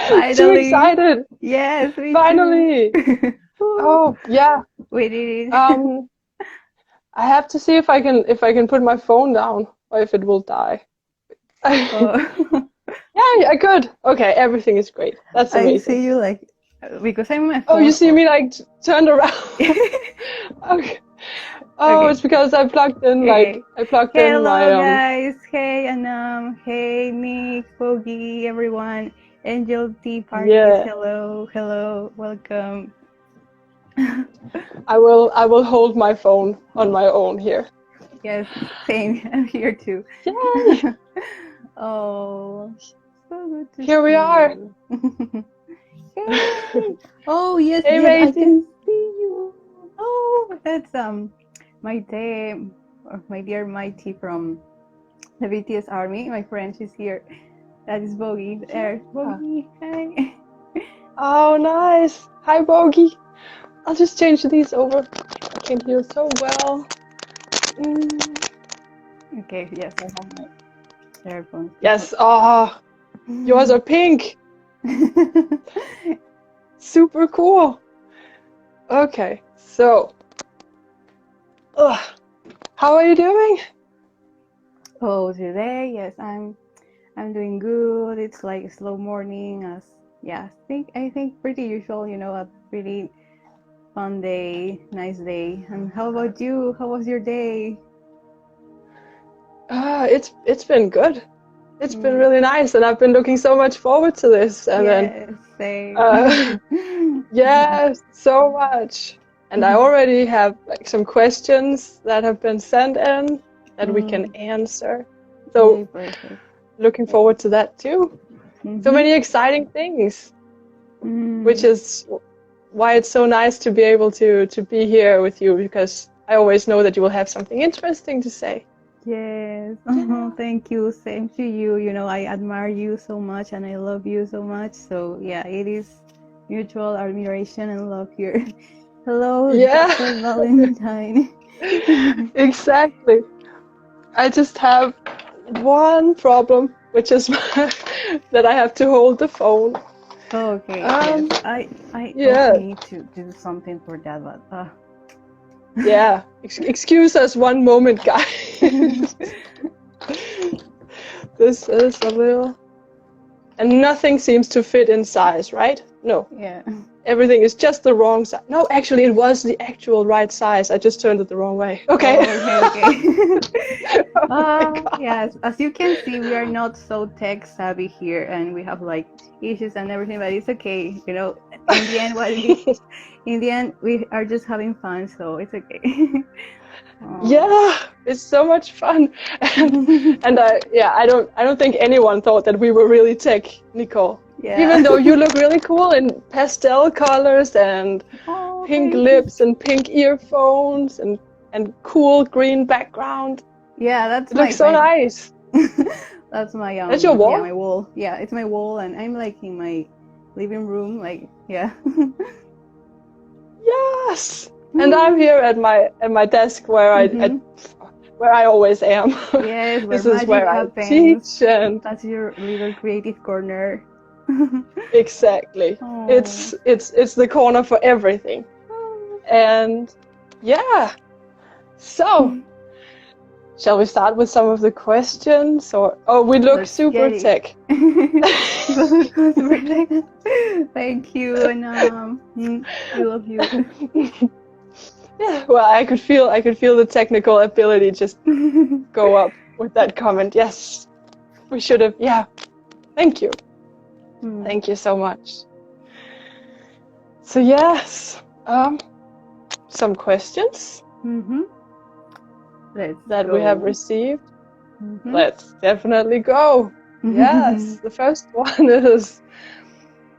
Too Finally. excited. Yes, me Finally. too. Oh, yeah. We did it. I have to see if I can put my phone down or if it will die. Oh. Yeah, I could. Okay, everything is great. That's I amazing. see you like because I'm on my Oh, you phone. see me like turned around. Okay. Oh, Okay. it's because I plugged in Okay. I plugged in my Hello guys. Hey Anam. Hey Nick, Foggy, everyone. Angel Tea Parties. yeah. Hello. Hello. Welcome. I will hold my phone on my own here. Yes, same. I'm here too. Yay! Oh, so good to Here we see are. you. Yay! Oh yes, Hey yes, I matey. can see you. Oh, that's my day, or my dear Mighty from the BTS Army. My friend, she's here. That is Bogey. There's Bogey. Hi. Oh, nice. Hi, Bogey. I'll just change these over. I can hear so well. Okay, yes, I have my earphones. Yes. Oh, yours are pink. Super cool. Okay, so, how are you doing? Oh, today, yes, I'm doing good. It's like a slow morning, as yeah, I think pretty usual, a pretty fun day, nice day. And how about you? How was your day? It's been good. It's been really nice, and I've been looking so much forward to this. And Yes, then, same. yeah, so much. And I already have like some questions that have been sent in that we can answer. So Okay, perfect. looking forward to that too. So many exciting things, which is why it's so nice to be able to be here with you, because I always know that you will have something interesting to say. Yes. Thank you. Same to you. I admire you so much and I love you so much. So yeah, it is mutual admiration and love here. Hello, Yeah. Dr. Valentine. Exactly. I just have one problem, which is that I have to hold the phone. Okay, yes. I Yeah. also need to do something for that, but Yeah. Excuse us one moment, guys. This is a little... And nothing seems to fit in size, right? No. Yeah. Everything is just the wrong size. No, actually, it was the actual right size. I just turned it the wrong way. Okay. Oh, okay. Oh yes, as you can see, we are not so tech savvy here, and we have like issues and everything, but it's okay. In the end, we are just having fun, so it's okay. Yeah, it's so much fun. And I don't think anyone thought that we were really technical. Yeah. Even though you look really cool in pastel colors and pink lips and pink earphones and cool green background. Yeah, that's It looks so nice. That's my That's your wall? yeah, my wall. Yeah, it's my wall, and I'm like in my living room, like yeah. Yes. And I'm here at my desk where I always am. Yes, where This is magic where happens. I teach, and that's your little creative corner. exactly. It's the corner for everything. And yeah. So, shall we start with some of the questions? Or we look super tech. Thank you, and we love you. Yeah, well, I could feel the technical ability just go up with that comment. Yes, we should have. Yeah, thank you. Thank you so much. So yes, some questions that we have received. Let's definitely go. Yes, the first one is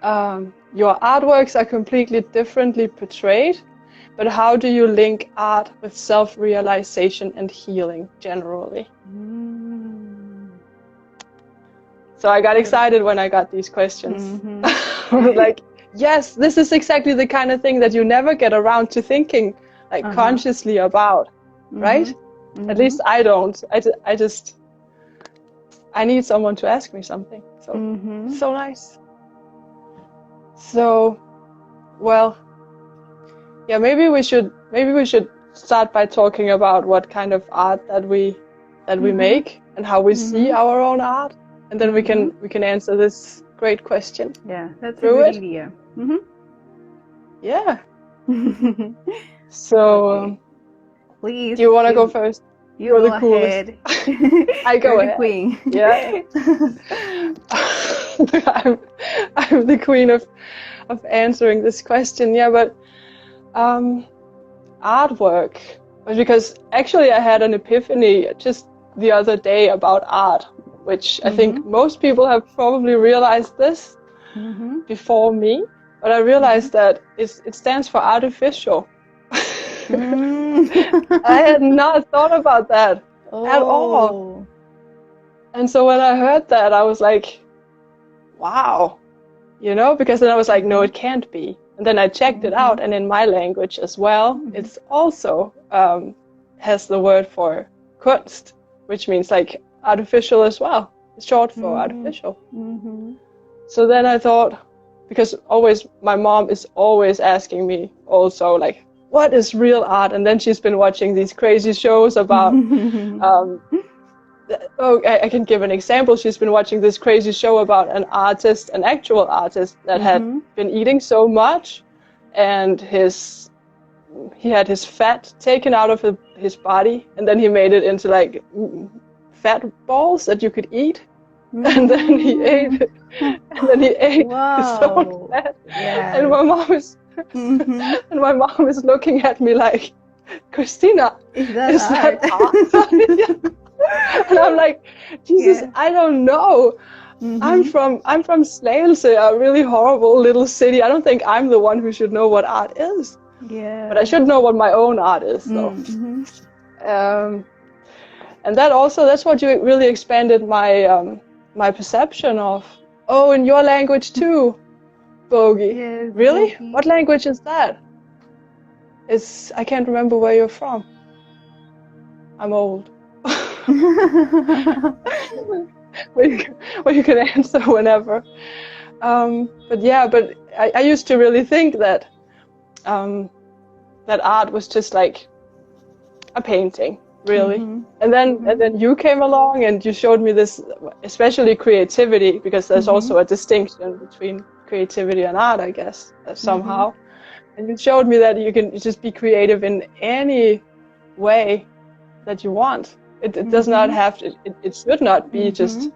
your artworks are completely differently portrayed, but how do you link art with self-realization and healing generally? So I got excited when I got these questions. Like, yes, this is exactly the kind of thing that you never get around to thinking like consciously about, right? At least I don't. I need someone to ask me something. So so nice. So, well, yeah, maybe we should start by talking about what kind of art that we make and how we see our own art, and then we can answer this great question. Yeah, that's a through good it. idea. Yeah. So, Okay. Please. do you want to go first? You You're go the coolest. ahead. I go You're ahead. the queen. Yeah. I'm the queen of answering this question. Yeah, but artwork, because actually I had an epiphany just the other day about art, which I think most people have probably realized this before me, but I realized that it stands for artificial. I had not thought about that at all. And so when I heard that, I was like, wow, because then I was like, no, it can't be. And then I checked it out, and in my language as well, it's also has the word for kunst, which means like artificial as well. It's short for artificial. So then I thought, because my mom is always asking me also like, what is real art? And then she's been watching these crazy shows about I can give an example. She's been watching this crazy show about an actual artist that had been eating so much, and he had his fat taken out of his body, and then he made it into like fat balls that you could eat, and then he ate it, and then he ate his own fat. Yes. And my mom is looking at me like, Christina, is that art? And I'm like, Jesus, I don't know. I'm from Slagelse, a really horrible little city. I don't think I'm the one who should know what art is. Yeah. But I should know what my own art is, though. And that's what you really expanded my my perception of. Oh, in your language too, Bogey. Yes, really? Bogey. What language is that? I can't remember where you're from. I'm old. Well, you can answer whenever. But I used to really think that that art was just like a painting, really. And then you came along and you showed me this, especially creativity, because there's also a distinction between creativity and art, I guess, somehow. And you showed me that you can just be creative in any way that you want. It does not have to, it should not be just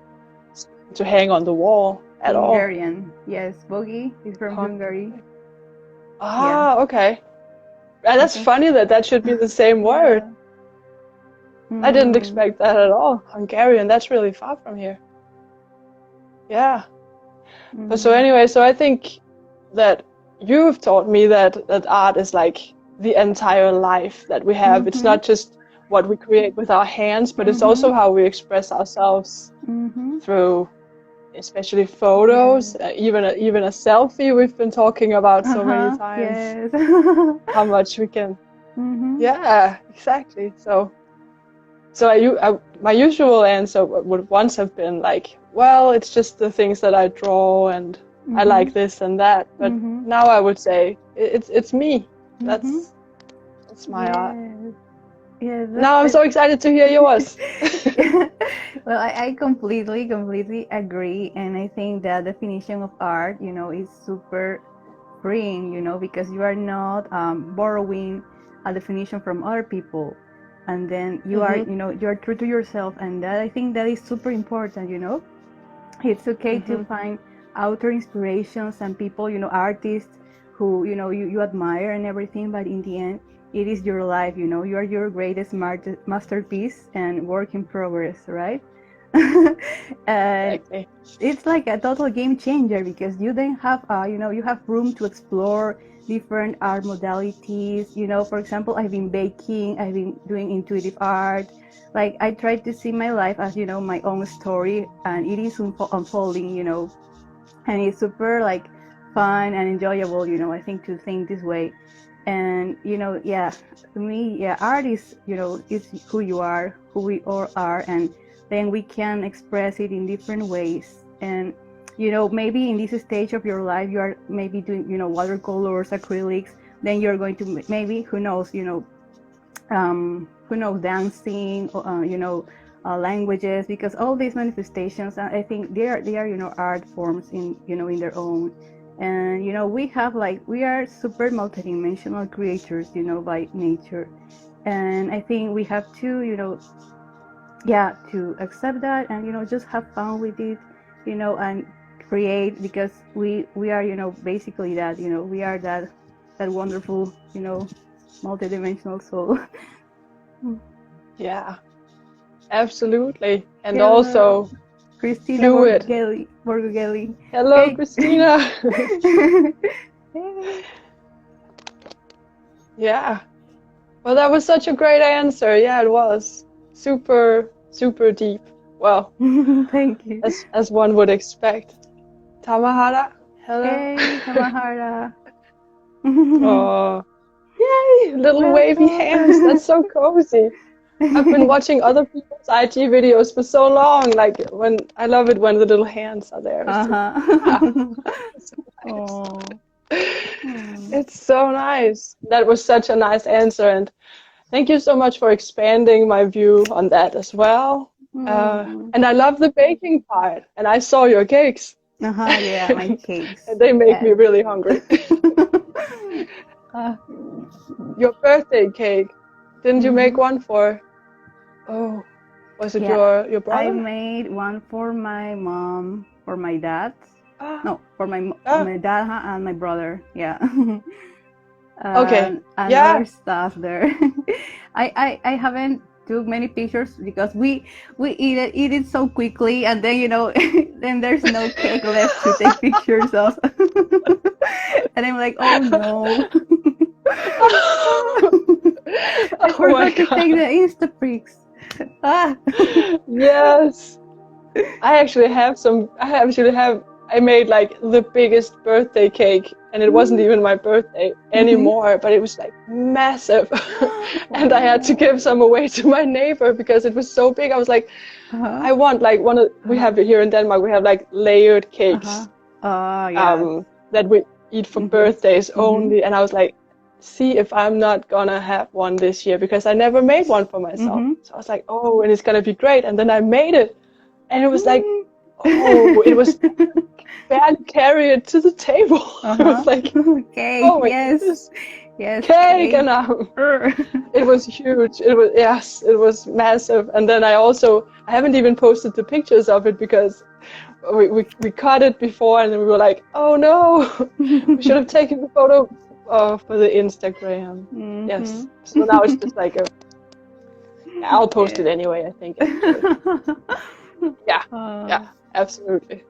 to hang on the wall at all. Hungarian, yes. Bogey is from Hungary. Ah, okay. And that's funny that should be the same word. I didn't expect that at all. Hungarian, that's really far from here. Yeah. So anyway, so I think that you've taught me that art is like the entire life that we have. It's not just what we create with our hands, but it's also how we express ourselves through, especially photos, even a selfie we've been talking about so many times. Yes. How much we can. Yeah, exactly. So my usual answer would once have been like, well, it's just the things that I draw, and I like this and that. But now I would say it's me. That's my art. Yeah, now I'm so excited to hear yours. Well, I completely agree, and I think that definition of art, is super freeing, because you are not borrowing a definition from other people, and then you are, you are true to yourself, and that I think that is super important. It's okay to find outer inspirations and people, artists who you admire and everything, but in the end, it is your life, you are your greatest masterpiece and work in progress, right? And exactly. It's like a total game changer, because you then have, you have room to explore different art modalities. For example, I've been baking, I've been doing intuitive art. Like, I try to see my life as, my own story, and it is unfolding, and it's super like fun and enjoyable, I think, to think this way. And to me, art is, is who you are, who we all are, and then we can express it in different ways. And you know, maybe in this stage of your life, you are maybe doing, you know, watercolors, acrylics, then you're going to maybe, who knows, dancing, languages, because all these manifestations, I think they are, art forms in their own. And, we are super multidimensional creatures, by nature. And I think we have to, to accept that and, just have fun with it, and create, because we are, basically that, we are that wonderful, multidimensional soul. Yeah, absolutely. And Hello, also Christina fluid. Borgelli. Hello, Hey. Christina. Yeah. Well, that was such a great answer. Yeah, it was super, super deep. Well, Thank you. As one would expect. Tamahara, hello. Hey, Tamahara. Oh, yay! Little wavy hands. That's so cozy. I've been watching other people's IG videos for so long. Like I love it when the little hands are there. It's so nice. Oh. It's so nice. That was such a nice answer, and thank you so much for expanding my view on that as well. And I love the baking part. And I saw your cakes. Yeah, my cakes. And they make me really hungry. Your birthday cake. Didn't you make one for? Oh, was it your brother? I made one for my mom, for my dad. No, for my dad and my brother. Yeah. Okay. And other stuff there. I haven't took many pictures because we eat it so quickly, and then then there's no cake left to take pictures of. And I'm like, oh no. I forgot to take the Instapics. Yes. I made like the biggest birthday cake, and it wasn't even my birthday anymore, but it was like massive. And I had to give some away to my neighbor because it was so big. I was like, I want like we have it here in Denmark, we have like layered cakes that we eat for birthdays only. And I was like, see if I'm not gonna have one this year, because I never made one for myself. So I was like, oh, and it's gonna be great. And then I made it, and it was like, oh, it was barely carry it to the table. It was like, cake, oh my yes, goodness. yes, cake. And it was huge. It was massive. And then I haven't even posted the pictures of it because we cut it before, and then we were like, oh no, we should have taken the photo for the Instagram. Yes. So now it's just like I'll post it anyway, I think. Yeah, absolutely.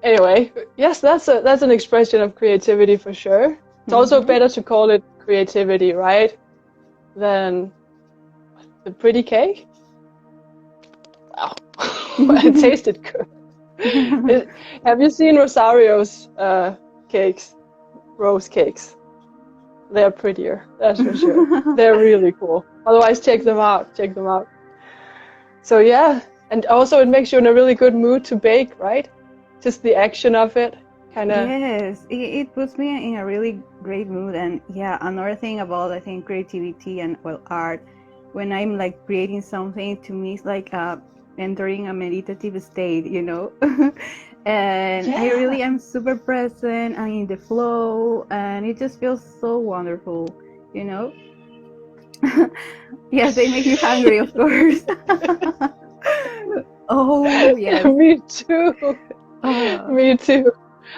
Anyway, yes, that's an expression of creativity for sure. It's also better to call it creativity, right, than the pretty cake. Wow, it tasted good. Have you seen Rosario's cakes? Rose cakes. They're prettier, that's for sure. They're really cool. Otherwise, check them out. So yeah, and also it makes you in a really good mood to bake, right? Just the action of it, kind of. Yes, it puts me in a really great mood. And yeah, another thing about, I think, creativity and art, when I'm like creating something, to me it's like entering a meditative state, And I really am super present and in the flow, and it just feels so wonderful, Yes, they make me hungry, of course. Oh, yes. Me too. Me too.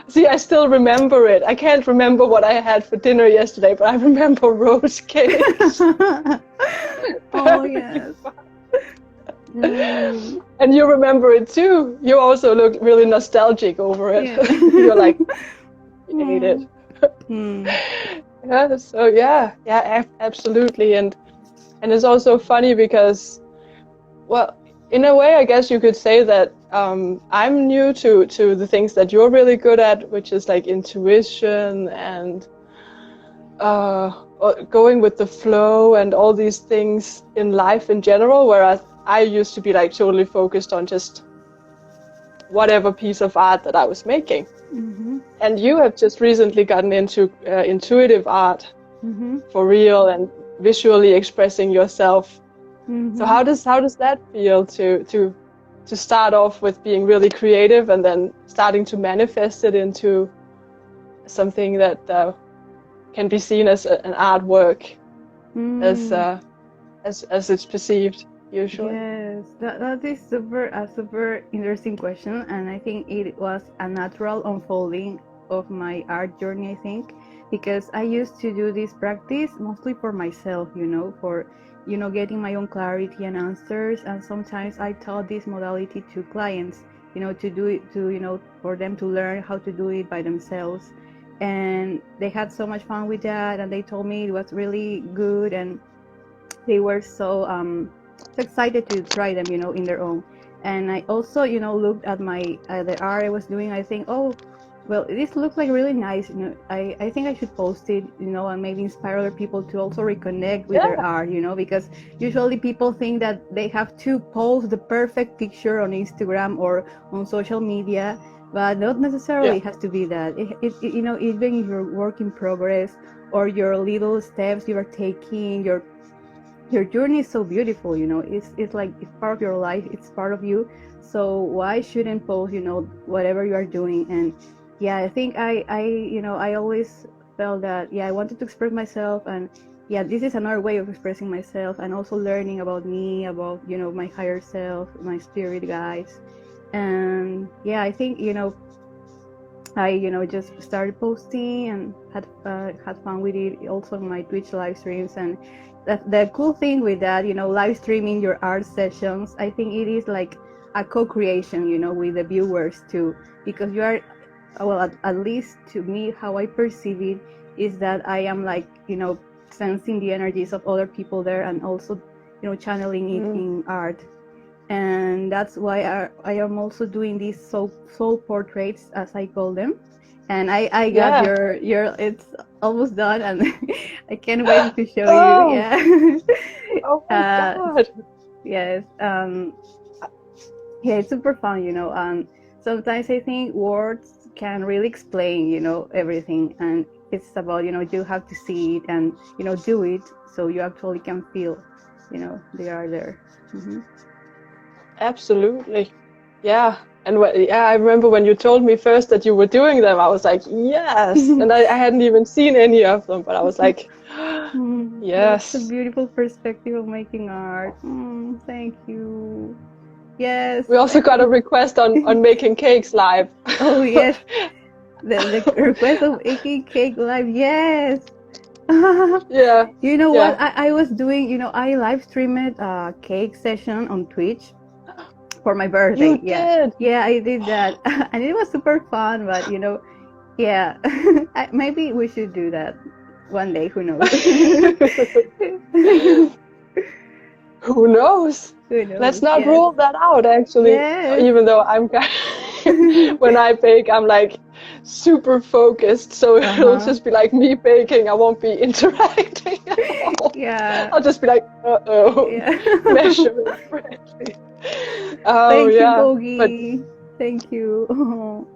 See, I still remember it. I can't remember what I had for dinner yesterday, but I remember rose cakes. Oh, yes. And you remember it too. You also look really nostalgic over it. Yeah. You're like, you ate it. Yeah. So yeah, absolutely. And it's also funny because, well, in a way, I guess you could say that I'm new to the things that you're really good at, which is like intuition and going with the flow and all these things in life in general, whereas I used to be like totally focused on just whatever piece of art that I was making. Mm-hmm. And you have just recently gotten into intuitive art Mm-hmm. for real and visually expressing yourself. Mm-hmm. So how does that feel to start off with being really creative and then starting to manifest it into something that can be seen as an artwork, as it's perceived usually? Yes, that is super interesting question, and I think it was a natural unfolding of my art journey, I think, because I used to do this practice mostly for myself, for getting my own clarity and answers, and sometimes I taught this modality to clients, to do it, for them to learn how to do it by themselves, and they had so much fun with that, and they told me it was really good, and they were so excited to try them, in their own. And I also, looked at the art I was doing. I think, oh, well, this looks like really nice. I think I should post it, and maybe inspire other people to also reconnect with their art, because usually people think that they have to post the perfect picture on Instagram or on social media, but not necessarily has to be that. Even if your work in progress or your little steps you are taking, your journey is so beautiful, it's like it's part of your life, it's part of you, so why shouldn't post whatever you are doing? And I think I always felt that I wanted to express myself, and this is another way of expressing myself and also learning about me, about my higher self, my spirit guides. And I think I just started posting and had fun with it, also on my Twitch live streams. And the cool thing with that, live streaming your art sessions, I think it is like a co-creation, with the viewers too, because you are, well, at least to me, how I perceive it is that I am like, sensing the energies of other people there, and also, channeling it in art. And that's why I am also doing these soul portraits, as I call them. And I got your it's almost done, and I can't wait to show you. Yeah. Oh my God. Yes. It's super fun, and sometimes I think words can really explain, everything, and it's about, you have to see it and, do it so you actually can feel, they are there. Mm-hmm. Absolutely. Yeah. And I remember when you told me first that you were doing them, I was like, yes. And I hadn't even seen any of them, but I was like, yes. That's a beautiful perspective of making art. Thank you. Yes. We also got a request on making cakes live. Oh, yes. The request of making cake live. Yes. Yeah. You know what? I was doing, I live streamed a cake session on Twitch for my birthday. You did? Yeah, I did that. And it was super fun, but maybe we should do that one day. Who knows? Who knows? Let's not rule that out, actually. Yes. Even though I'm when I bake, I'm like super focused, so it'll just be like me baking. I won't be interacting at all. Yeah. I'll just be like, measure it correctly. Oh, thank you, Bogie. Thank you.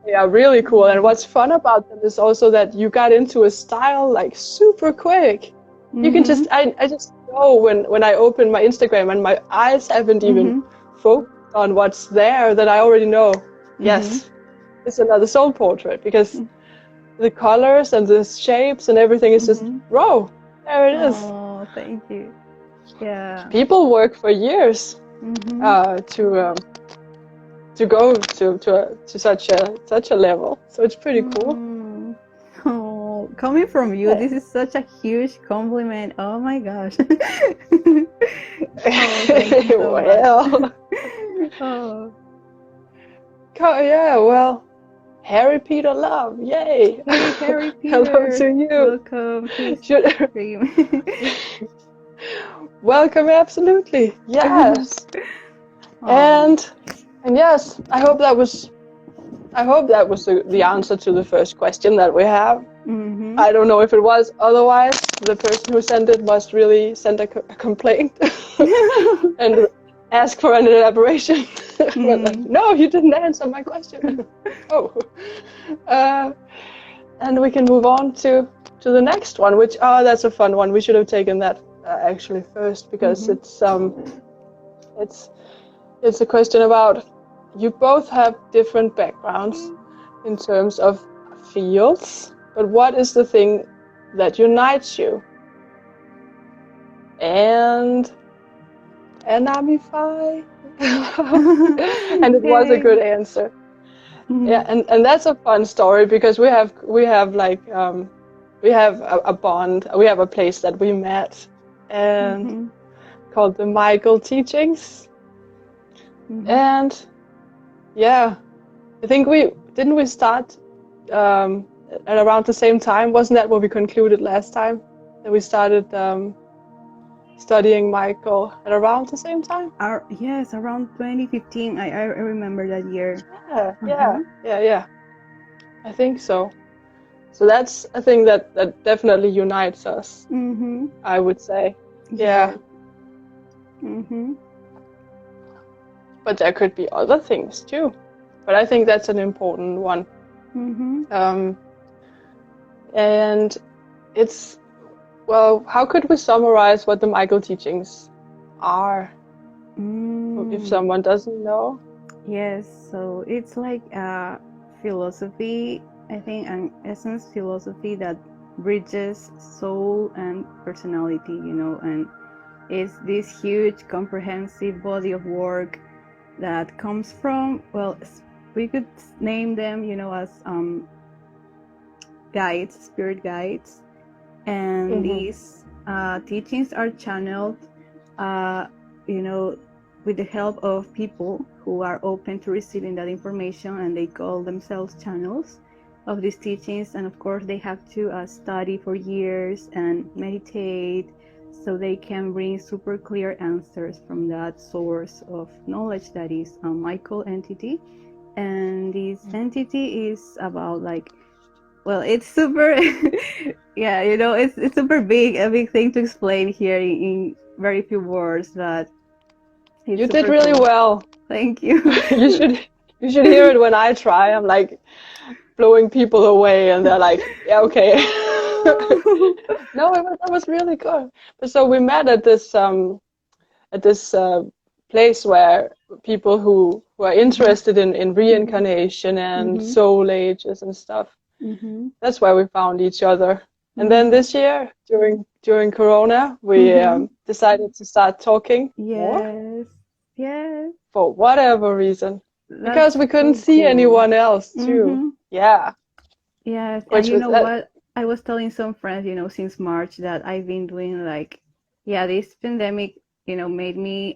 Yeah, really cool. And what's fun about them is also that you got into a style like super quick. You can just, I just know when I open my Instagram and my eyes haven't even focused on what's there, that I already know, yes, it's another soul portrait, because the colors and the shapes and everything is just raw. There it is. Oh, thank you. Yeah. People work for years to go to such a level. So it's pretty cool. Oh, coming from you, this is such a huge compliment. Oh my gosh. Thank you so much. Oh. Yeah, well, Harry Peter Love, yay! Hey, Harry Peter. Hello to you. Welcome to the stream. Welcome, absolutely. Yes. And yes, I hope that was the answer to the first question that we have. I don't know if it was. Otherwise, the person who sent it must really send a complaint and ask for an elaboration. Well, no, you didn't answer my question. Oh. And we can move on to the next one, which, that's a fun one. We should have taken that actually first, because it's a question about, you both have different backgrounds in terms of fields, but what is the thing that unites you? And Amify. And it was a good answer. Yeah, and that's a fun story, because we have like we have a bond. We have a place that we met, and called the Michael Teachings. And yeah, I think we start at around the same time. Wasn't that what we concluded last time? That we started studying Michael at around the same time? Yes, around 2015. I remember that year. Yeah. I think so. So that's a thing that definitely unites us, I would say. Yeah. But there could be other things too. But I think that's an important one. And it's, well, how could we summarize what the Michael Teachings are? If someone doesn't know. Yes, so it's like a philosophy, I think, an essence philosophy that bridges soul and personality, and it's this huge comprehensive body of work that comes from, well, we could name them, as guides, spirit guides, and these teachings are channeled, with the help of people who are open to receiving that information, and they call themselves channels of these teachings. And of course, they have to study for years and meditate, so they can bring super clear answers from that source of knowledge that is a Michael entity. And this entity is about, like, well, it's super yeah, it's super big, a big thing to explain here in very few words, but you did really well. Thank you. You should hear it when I try. I'm like blowing people away, and they're like, yeah, okay. No, that was really good. But so we met at this place where people who are interested in reincarnation and soul ages and stuff. That's where we found each other. And then this year, during Corona, we decided to start talking more. Yes. For whatever reason. Because we couldn't see anyone else too. Yeah. Yes. And you know what? I was telling some friends, since March, that I've been doing, like, this pandemic, made me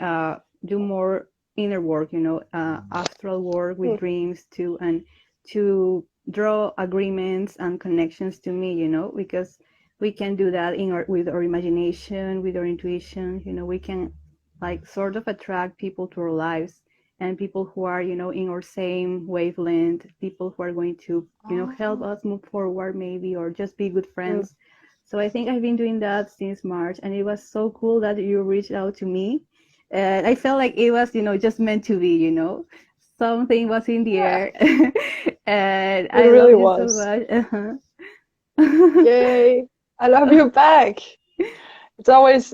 do more inner work, astral work with dreams too, and to draw agreements and connections to me, because we can do that with our imagination, with our intuition. We can, like, sort of attract people to our lives, and people who are, in our same wavelength, people who are going to, help us move forward maybe, or just be good friends. So I think I've been doing that since March, and it was so cool that you reached out to me. And I felt like it was, just meant to be, something was in the air. And it I really love you was. so much. Yay. I love you back. You always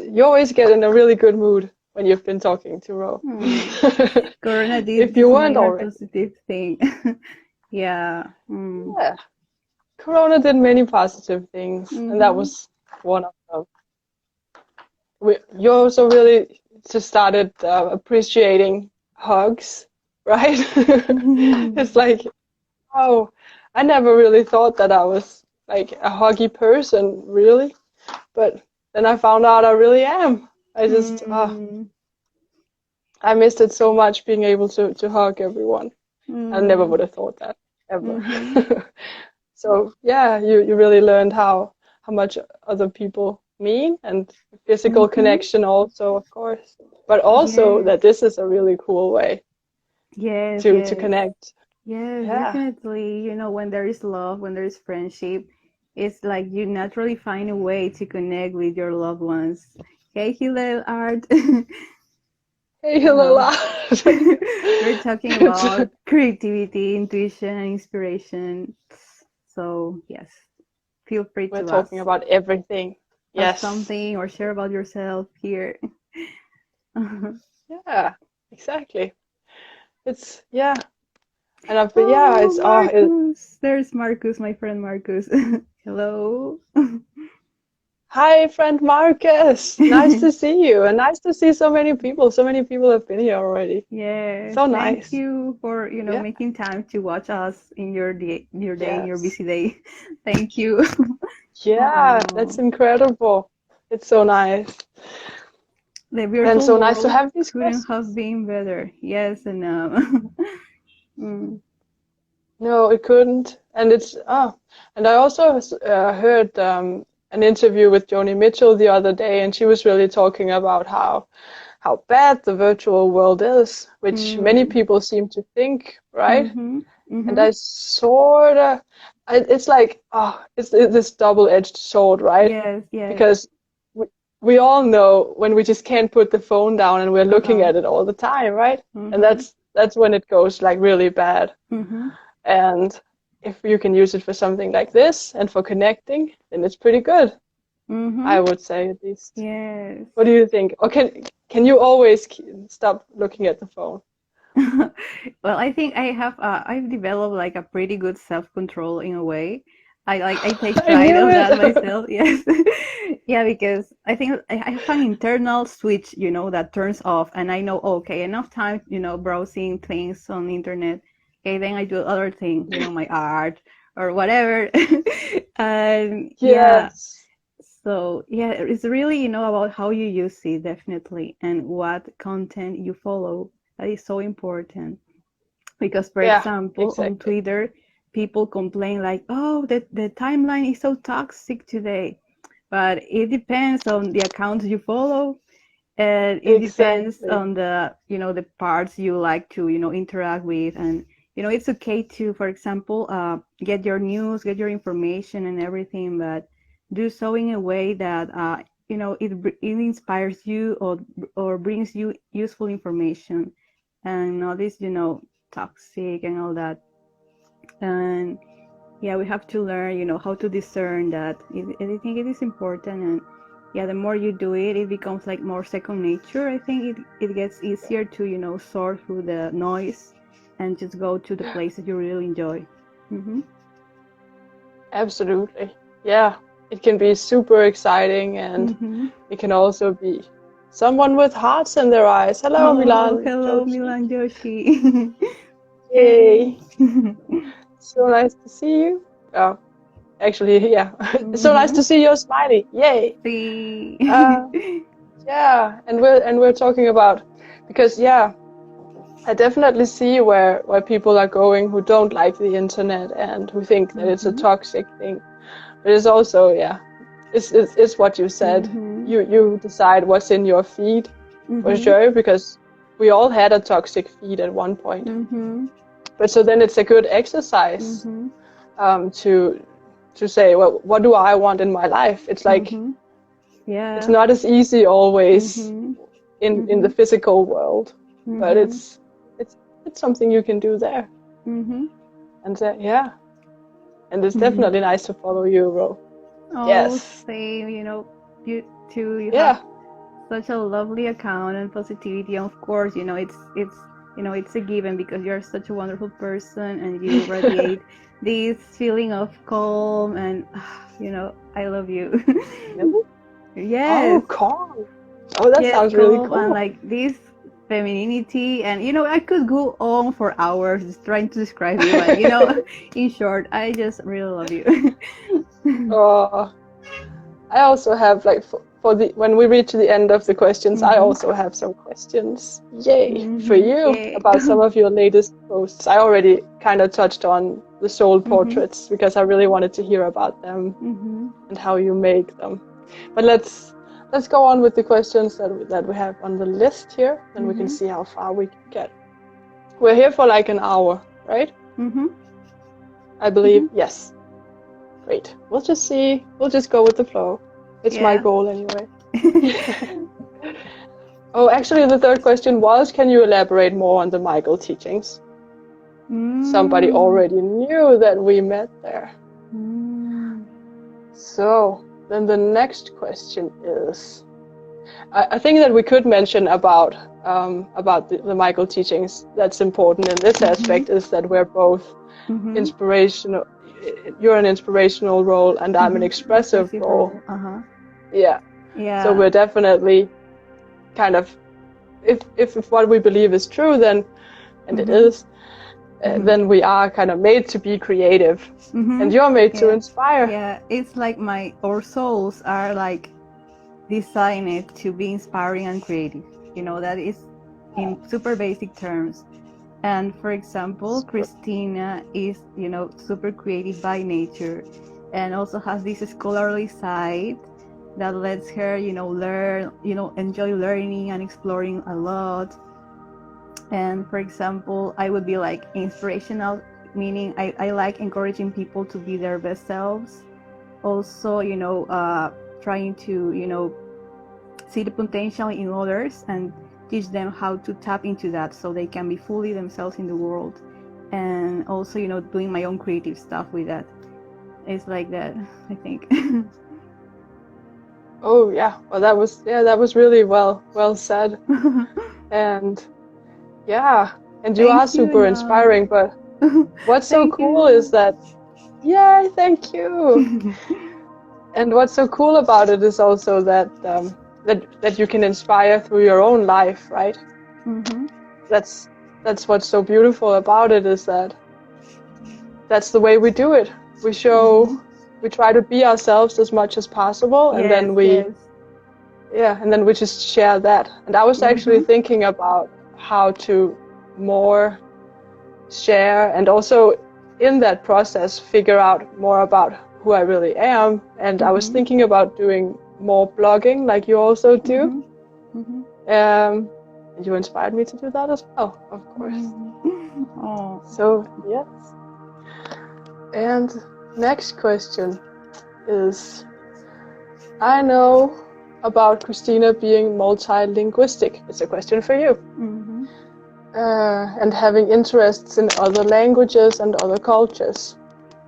get in a really good mood when you've been talking to Ro. Corona did if you weren't already. Positive thing. Yeah. Yeah. Corona did many positive things, and that was one of them. You also really just started appreciating hugs, right? It's like, oh, I never really thought that I was like a huggy person, really. But then I found out I really am. I just, I missed it so much, being able to hug everyone. I never would have thought that, ever. So yeah, you really learned how much other people mean, and physical connection also, of course. But also that this is a really cool way to connect. Yes, definitely. When there is love, when there is friendship, it's like you naturally find a way to connect with your loved ones. Hey, Hillel Art. Hey, Lola. We're talking about creativity, intuition, and inspiration. So yes, feel free We're to talking about everything. ask Yes. something or share about yourself here. Yeah, exactly. It's, yeah. And I've been, yeah, Oh, it's, Marcus! There's Marcus, my friend Marcus. Hello. hi, friend Marcus. Nice to see you. And nice to see so many people. So many people have been here already. Yeah, So thank nice. you for, Yeah. making time to watch us in in your Yes. busy day. Thank you. Yeah, that's Oh, incredible. It's so nice. the And virtual so nice to world have these couldn't have questions. been better. Yes, and mm, No, it couldn't. And and I also heard an interview with Joni Mitchell the other day, and she was really talking about how bad the virtual world is, which many mm, people seem to think, right? mm-hmm, And mm-hmm. I sort of, it's like, it's this double-edged sword, right? Yes, yes. Because we, we all know when we just can't put the phone down and we're looking Uh-huh. at it all the time, right? And Mm-hmm, that's when it goes like really bad. mm-hmm, And if you can use it for something like this and for connecting, then it's pretty good, mm-hmm. I would say at least. Yes. What do you think? Or can you always stop looking at the phone? Well, I think I've developed like a pretty good self-control in a way. I take I pride knew of that it. myself. Yes. Yeah, because I think I have an internal switch, that turns off, and I know, okay, enough time, browsing things on the internet. Okay, then I do other things, my art or whatever. And yeah, Yes. so yeah, it's really, about how you use it, definitely, and what content you follow. That is so important. Because, for Yeah, example, on exactly. Twitter, people complain like, oh, the timeline is so toxic today. But it depends on the accounts you follow, and it depends Exactly. on the parts you like to, interact with. And, it's okay to, for example, get your news, get your information and everything, but do so in a way that, it inspires you, or brings you useful information, and not this, toxic and all that. And yeah, we have to learn, how to discern that. I think it is important. And yeah, the more you do it, it becomes like more second nature. I think it gets easier to, sort through the noise and just go to the places you really enjoy. Mm-hmm. Absolutely. Yeah. It can be super exciting, and Mm-hmm. it can also be someone with hearts in their eyes. Hello, Oh, Milan, hello, Joshi. Milan Joshi. Hey. Yay. So nice to see you. Oh, actually, yeah. It's so nice Mm-hmm. to see your smiley. Yay. See. Uh, yeah, and we're talking about, because yeah, I definitely see where people are going who don't like the internet and who think that it's a Mm-hmm. toxic thing. But it's also, yeah, it's what you said. Mm-hmm. You decide what's in your feed, for Mm-hmm. sure, because we all had a toxic feed at one point. Mm-hmm. But so then it's a good exercise, Mm-hmm. to say, well, what do I want in my life? It's like, Mm-hmm. it's Yeah. not as easy always Mm-hmm. in the Mm-hmm. physical world, but Mm-hmm. it's something you can do there. Mm-hmm. And yeah, and it's Mm-hmm. definitely nice to follow you, Ro. Oh, Yes. same. You too. You have Yeah. such a lovely account and positivity. And of course, it's a given because you're such a wonderful person and you radiate this feeling of calm and I love you. Really? Yes. Oh, calm. Oh, that Yes, sounds really calm and cool. like this femininity. And I could go on for hours just trying to describe you, but in short, I just really love you. Oh, I also have like for the when we reach the end of the questions, I Mm-hmm. also have some questions. Yay for Mm-hmm. you Yay. about some of your latest posts. I already kind of touched on the soul Mm-hmm. portraits because I really wanted to hear about them Mm-hmm. and how you make them. But let's go on with the questions that we have on the list here, and we can Mm-hmm. see how far we can get. We're here for like an hour, right? Mm-hmm. I believe. Mm-hmm. Yes. Great. We'll just see. We'll just go with the flow. It's my Yeah. goal anyway. Oh, actually, the third question was, can you elaborate more on the Michael teachings? Somebody already knew that we met there. So then the next question is, I think that we could mention about the Michael teachings. That's important in this aspect is that we're both inspirational. You're an inspirational role, and I'm an expressive role. Yeah. So we're definitely kind of, if what we believe is true, then, and it is, then we are kind of made to be creative, and you're made to inspire. Yeah, it's like our souls are like designed to be inspiring and creative. You know, that is in super basic terms. And for example, Christina is, you know, super creative by nature, and also has this scholarly side that lets her, you know, learn, you know, enjoy learning and exploring a lot. And for example, I would be like inspirational, meaning I like encouraging people to be their best selves. Also, you know, trying to, you know, see the potential in others and teach them how to tap into that so they can be fully themselves in the world. And also, you know, doing my own creative stuff with that. It's like that, I think. Oh yeah, well that was really well said. And yeah, and you are super inspiring, but what's so cool is that, yay, thank you. And what's so cool about it is also that that you can inspire through your own life, right? That's what's so beautiful about it, is that that's the way we do it. We show, we try to be ourselves as much as possible, and then we just share that. And I was actually thinking about how to more share, and also in that process figure out more about who I really am. And I was thinking about doing more blogging, like you also do. And you inspired me to do that as well, of course. So yes. And next question is, I know about Christina being multilinguistic. It's a question for you. And having interests in other languages and other cultures.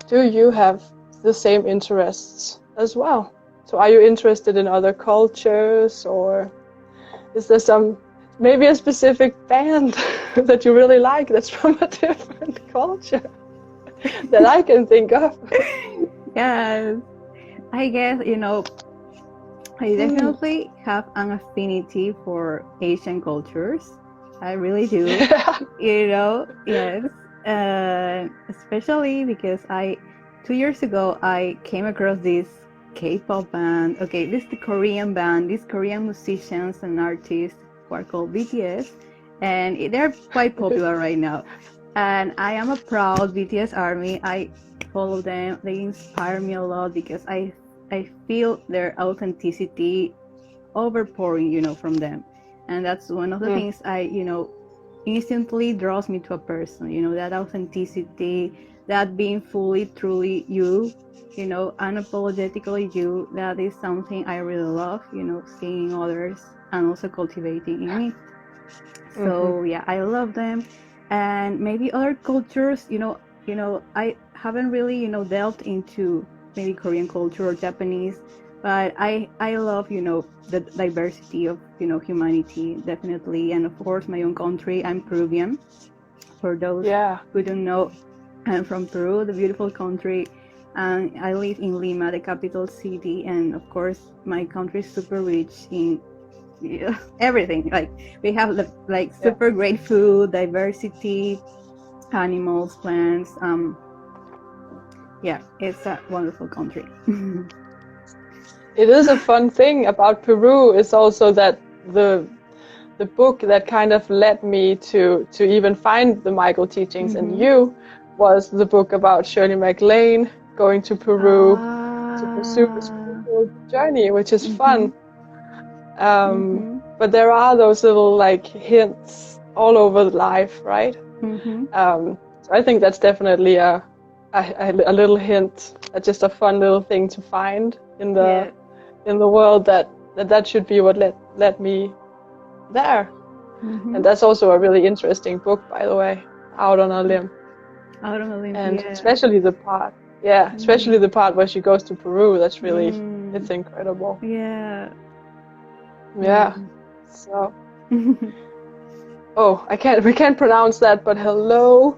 Do you have the same interests as well? So are you interested in other cultures, or is there maybe a specific band that you really like that's from a different culture that I can think of? Yes, I guess, you know, I definitely have an affinity for Asian cultures. I really do. You know, yes. Especially because 2 years ago, I came across this K-pop band. Okay, this is the Korean band. These Korean musicians and artists who are called BTS, and they're quite popular right now. And I am a proud BTS army. I follow them. They inspire me a lot because I feel their authenticity overpouring, you know, from them. And that's one of the things you know, instantly draws me to a person, you know, that authenticity, that being fully, truly you know, unapologetically you. That is something I really love, you know, seeing others and also cultivating in me. So yeah, I love them. And maybe other cultures, you know, I haven't really, you know, delved into maybe Korean culture or Japanese, but I love, you know, the diversity of, you know, humanity, definitely. And of course, my own country, I'm Peruvian. For those who don't know, I'm from Peru, the beautiful country. And I live in Lima, the capital city. And of course, my country is super rich in everything. Like, we have like super great food, diversity, animals, plants. Yeah, it's a wonderful country. It is a fun thing about Peru is also that the book that kind of led me to even find the Michael teachings and you was the book about Shirley MacLaine going to Peru to pursue a spiritual journey, which is fun. But there are those little like hints all over life, right? So I think that's definitely a little hint, just a fun little thing to find in the world, that should be what led me there. And that's also a really interesting book, by the way, Out on a Limb. Out on a Limb, and yeah. especially the part especially the part where she goes to Peru. That's really it's incredible. Yeah. So we can't pronounce that, but hello.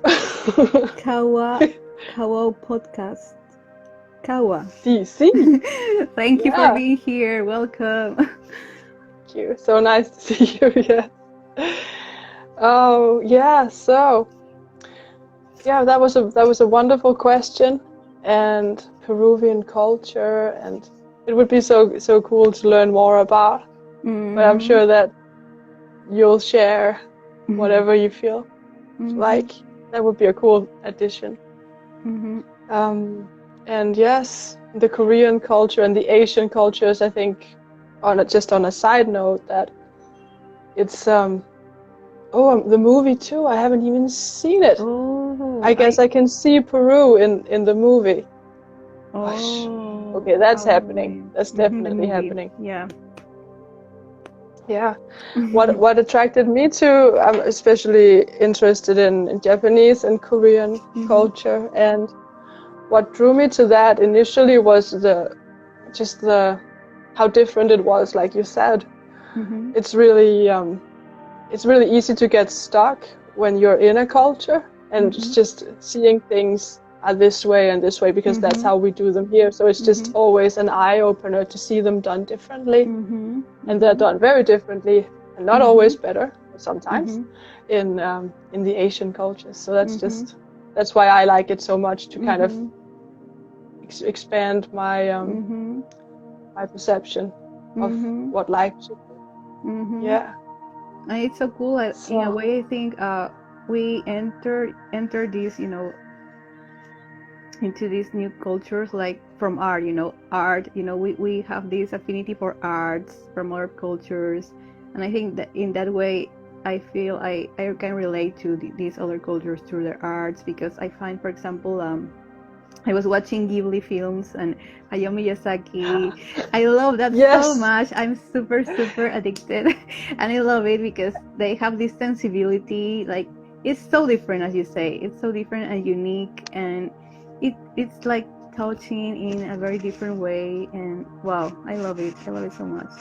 Kawa podcast. Kawa. DC. Thank you for being here. Welcome. Thank you. So nice to see you. Yes. Oh yeah. So that was a wonderful question, and Peruvian culture, and it would be so cool to learn more about. But I'm sure that you'll share whatever you feel like. That would be a cool addition. And yes, the Korean culture and the Asian cultures, I think, on a side note, that it's the movie too. I haven't even seen it. I guess I can see Peru in the movie. Okay, that's happening. That's definitely happening. Yeah. What attracted me to, I'm especially interested in Japanese and Korean culture, and what drew me to that initially was how different it was, like you said. It's really easy to get stuck when you're in a culture and just seeing things are this way and this way because that's how we do them here. So it's just always an eye-opener to see them done differently. And they're done very differently, and not always better, but sometimes, in the Asian cultures. So that's why I like it so much, to kind of expand my my perception of what life should be. Yeah. And it's so cool. In a way, I think we enter this, into these new cultures, like from art, we have this affinity for arts from other cultures, and I think that in that way I feel I can relate to these other cultures through their arts, because I find, for example, I was watching Ghibli films and Hayao Miyazaki. I love that so much. I'm super addicted, and I love it because they have this sensibility. Like, it's so different, as you say. It's so different and unique, and it's like touching in a very different way. And wow, I love it. I love it so much.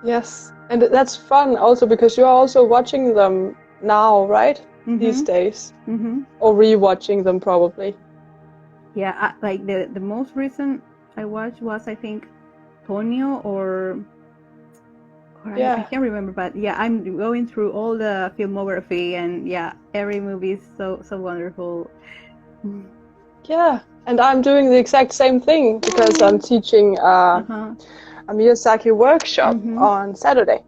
Yes, and that's fun also because you're also watching them now, right? These days, or rewatching them probably. Yeah, like the most recent I watched was, I think, Ponyo or I can't remember, but yeah, I'm going through all the filmography, and yeah, every movie is so wonderful. Yeah, and I'm doing the exact same thing because I'm teaching a Miyazaki workshop on Saturday.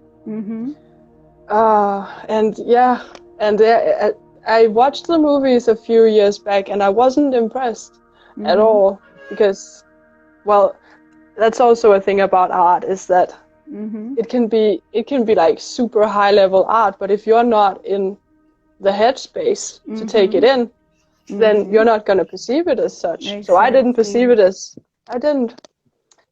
I watched the movies a few years back, and I wasn't impressed at all, because, well, that's also a thing about art, is that it can be like super high level art, but if you're not in the headspace to take it in, then you're not going to perceive it as such. Exactly. So I didn't perceive it as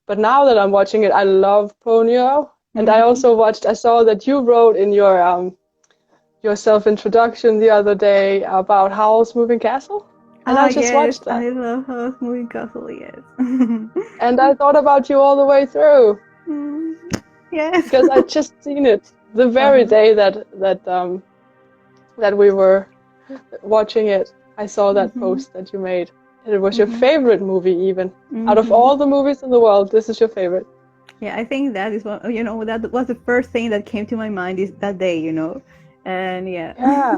But now that I'm watching it, I love Ponyo, and I saw that you wrote in your self-introduction the other day about Howl's Moving Castle. And I just watched that. I love Howl's Moving Castle, yes. And I thought about you all the way through. Yes. Because I'd just seen it the very day that we were watching it. I saw that post that you made. And it was your favorite movie, even. Out of all the movies in the world, this is your favorite. Yeah, I think that is what, that was the first thing that came to my mind is that day, And yeah.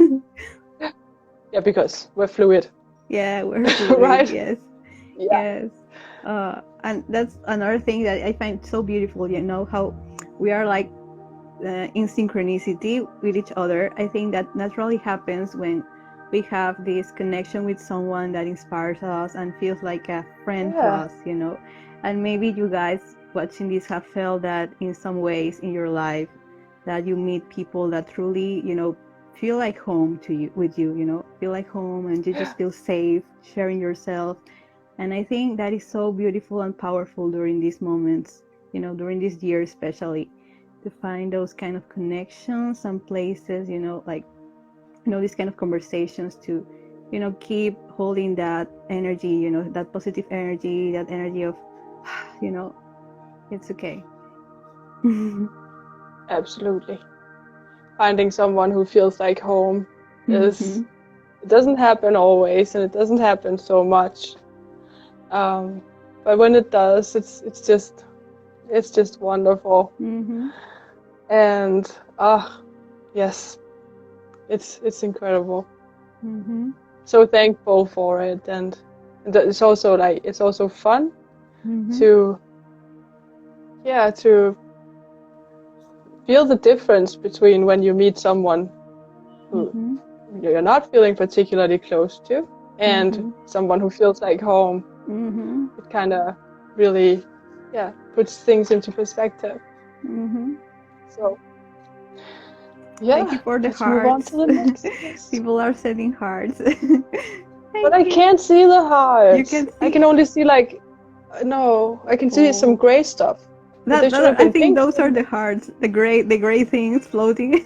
Yeah, because we're fluid. Yeah, we're fluid. Right? Yes. Yeah. Yes. And that's another thing that I find so beautiful, how we are like in synchronicity with each other. I think that naturally happens when we have this connection with someone that inspires us and feels like a friend to us, And maybe you guys watching this have felt that in some ways in your life, that you meet people that truly, feel like home with you, feel like home, and you just feel safe sharing yourself. And I think that is so beautiful and powerful during these moments, during this year especially. find those kind of connections and places, like, these kind of conversations to, keep holding that energy, that positive energy, that energy of, it's okay. Absolutely. Finding someone who feels like home is, it doesn't happen always, and it doesn't happen so much. But when it does, it's just wonderful. And yes, it's incredible. So thankful for it, and it's also fun to feel the difference between when you meet someone who you're not feeling particularly close to and someone who feels like home. It kind of really puts things into perspective. So thank you for the let's move on hearts. to the next. People are sending hearts. But I can't see the hearts. You can see? I can only see I can see some gray stuff. I think those are the hearts, the gray things floating.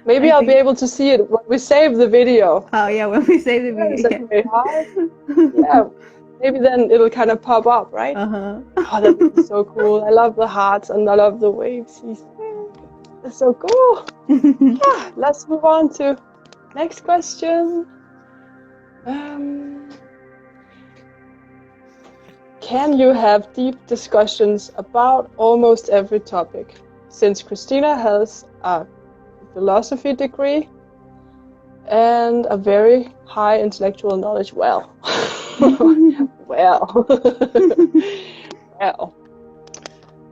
Maybe I'll be able to see it when we save the video. Oh yeah, when we save the video. Yeah. Gray heart. Yeah, maybe then it'll kind of pop up, right? Oh, that's so cool. I love the hearts and I love the waves. It's so cool. Let's move on to next question. Can you have deep discussions about almost every topic? Since Christina has a philosophy degree and a very high intellectual knowledge, well,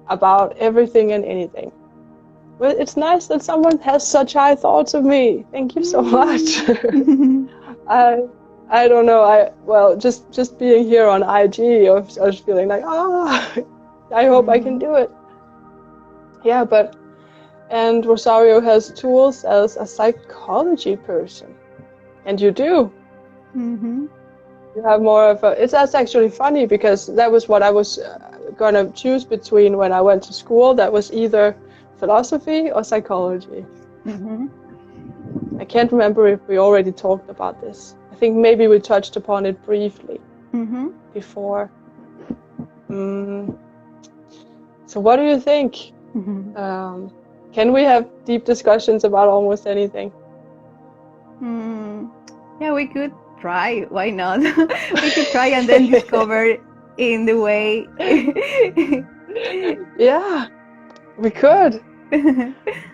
about everything and anything. Well, it's nice that someone has such high thoughts of me. Thank you so much. I don't know. Just being here on IG, I was feeling like, I hope I can do it. Yeah, and Rosario has tools as a psychology person, and you do. You have more of a. That's actually funny because that was what I was gonna choose between when I went to school. That was either philosophy or psychology. I can't remember if we already talked about this. I think maybe we touched upon it briefly before. So what do you think? Can we have deep discussions about almost anything? Yeah, we could try. Why not? We could try and then discover in the way. Yeah, we could.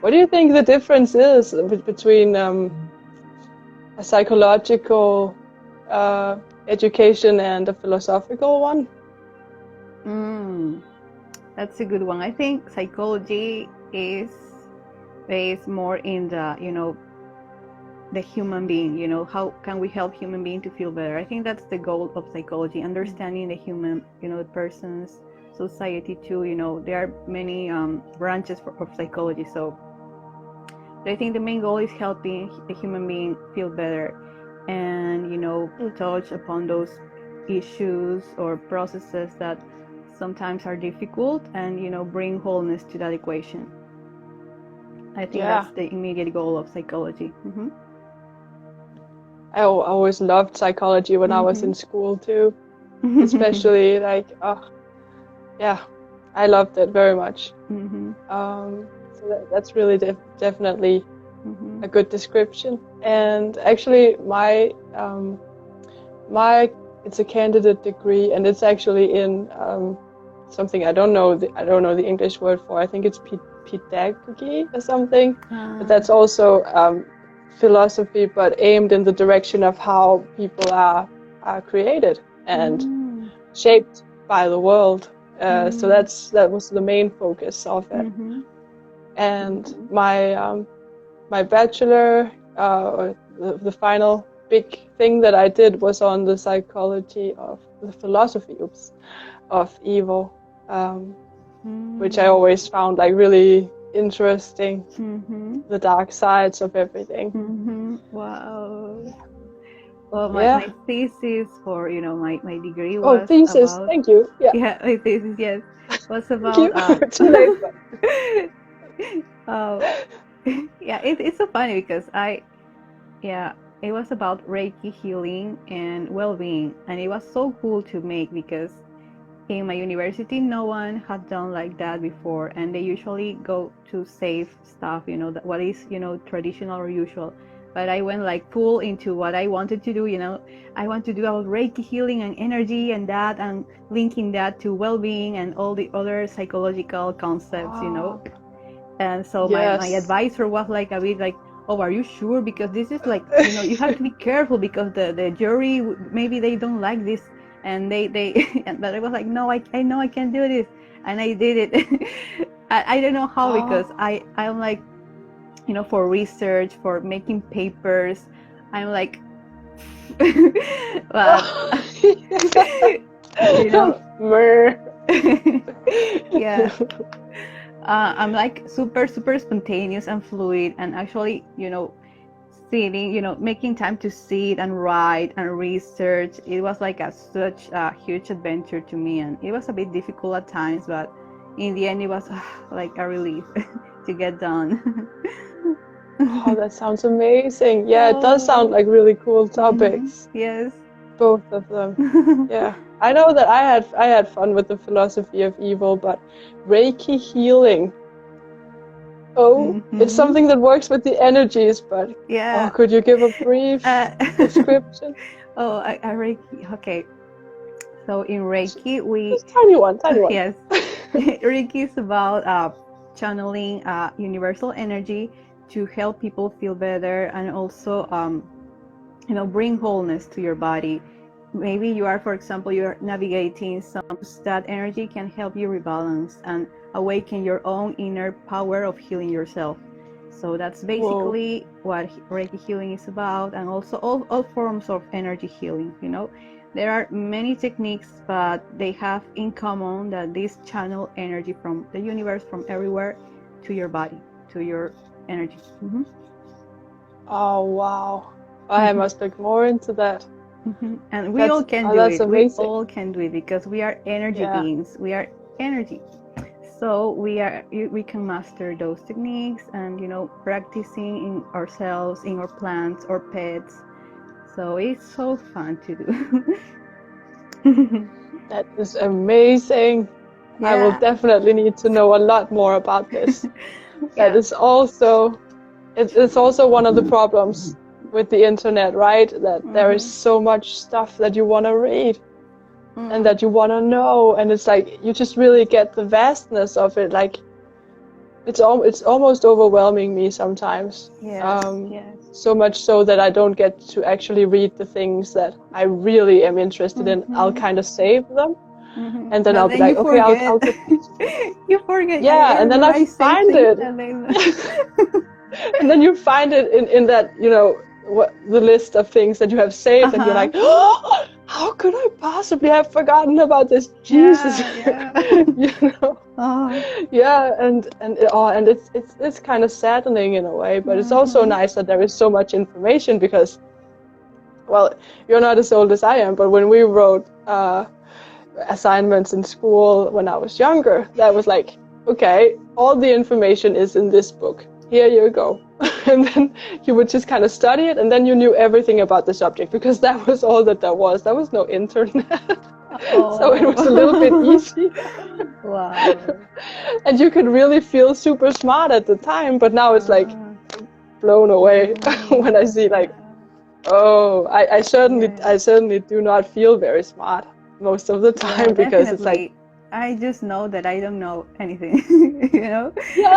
What do you think the difference is between a psychological education and a philosophical one? That's a good one. I think psychology is based more in the, the human being, how can we help human being to feel better? I think that's the goal of psychology, understanding the human, the person's society too. There are many branches of psychology. So I think the main goal is helping the human being feel better and, touch upon those issues or processes that sometimes are difficult and, bring wholeness to that equation. I think that's the immediate goal of psychology. I always loved psychology when I was in school too, especially I loved it very much. So that's really definitely a good description. And actually, my it's a candidate degree, and it's actually in something I don't know the English word for. I think it's pedagogy or something. But that's also philosophy, but aimed in the direction of how people are created and shaped by the world. So that was the main focus of it. And my bachelor, or the final big thing that I did was on the psychology of the philosophy of evil, which I always found really interesting, the dark sides of everything. Wow. Well, Yeah. my thesis for, my degree Oh, was thesis. about, Thank you. Yeah. yeah, my thesis, yes, was Thank about, you. Too late. But... uh, yeah, it's so funny because yeah, it was about Reiki healing and well-being, and it was so cool to make because in my university no one had done like that before, and they usually go to safe stuff, that what is, traditional or usual. But I went like full into what I wanted to do. I want to do about Reiki healing and energy and that, and linking that to well-being and all the other psychological concepts. Oh, And so my yes. advisor was like a bit like, oh, are you sure? Because this is like, you have to be careful because the jury, maybe they don't like this. And but I was like, no, I know I can do this. And I did it. I don't know how, because Oh. I'm like, for research, for making papers, I'm like, but, you know, yeah. I'm like super, super spontaneous and fluid, and actually, sitting, making time to sit and write and research. It was like such a huge adventure to me, and it was a bit difficult at times, but in the end, it was like a relief to get done. Oh, that sounds amazing. Yeah, it does sound like really cool topics. Yes. Both of them. Yeah. I know that I had fun with the philosophy of evil, but Reiki healing. Oh, it's something that works with the energies, but Yeah. could you give a brief description? Oh, Reiki. Okay. So in Reiki, Just tiny one. yes, Reiki is about channeling universal energy to help people feel better, and also bring wholeness to your body. Maybe you are, for example, you're navigating some, that energy can help you rebalance and awaken your own inner power of healing yourself. So that's basically what Reiki healing is about, and also all forms of energy healing. There are many techniques, but they have in common that these channel energy from the universe, from everywhere, to your body, to your energy. Oh, wow. I must look more into that. And we all can do that's it. We amazing. all can do it because we are energy beings. We are energy. So we can master those techniques, and practicing in ourselves, in our plants or pets. So it's so fun to do. That is amazing. Yeah. I will definitely need to know a lot more about this. That is also, it's also one of the problems with the internet, right? That there is so much stuff that you want to read and that you want to know, and it's like you just really get the vastness of it. Like it's almost overwhelming me sometimes. So much so that I don't get to actually read the things that I really am interested in. I'll kind of save them. And then I'll be like, okay, I'll get you forget. Yeah, and then I find it. And then you find it in that, the list of things that you have saved, and you're like, oh, how could I possibly have forgotten about this? Jesus. And it's kind of saddening in a way, but it's also nice that there is so much information because, well, you're not as old as I am, but when we wrote assignments in school when I was younger, that was like, okay, all the information is in this book. Here you go. And then you would just kind of study it, and then you knew everything about the subject because that was all that there was. There was no internet. So it was a little bit easy. Wow. And you could really feel super smart at the time, but now it's like blown away when I see like, oh, I certainly do not feel very smart most of the time because it's like, I just know that I don't know anything, Yeah,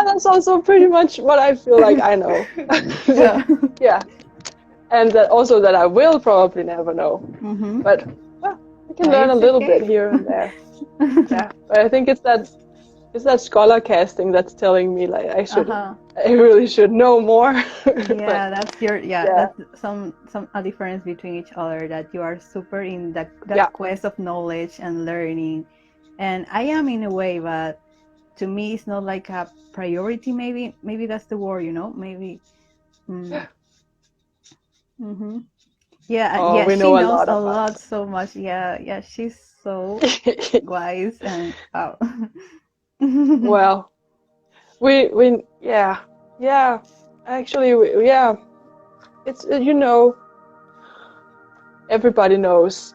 that's also pretty much what I feel like I know. Yeah. And that also that I will probably never know. But I can learn a little bit here and there. Yeah. But I think it's that scholar casting that's telling me like I really should know more. Yeah, that's that's a difference between each other, that you are super in that quest of knowledge and learning. And I am in a way, but to me it's not like a priority. Maybe that's the word, maybe. Oh, yeah, we she know a knows lot a about lot so much. Yeah, she's so it. wise and wow. Well, yeah, yeah. Actually, yeah. It's everybody knows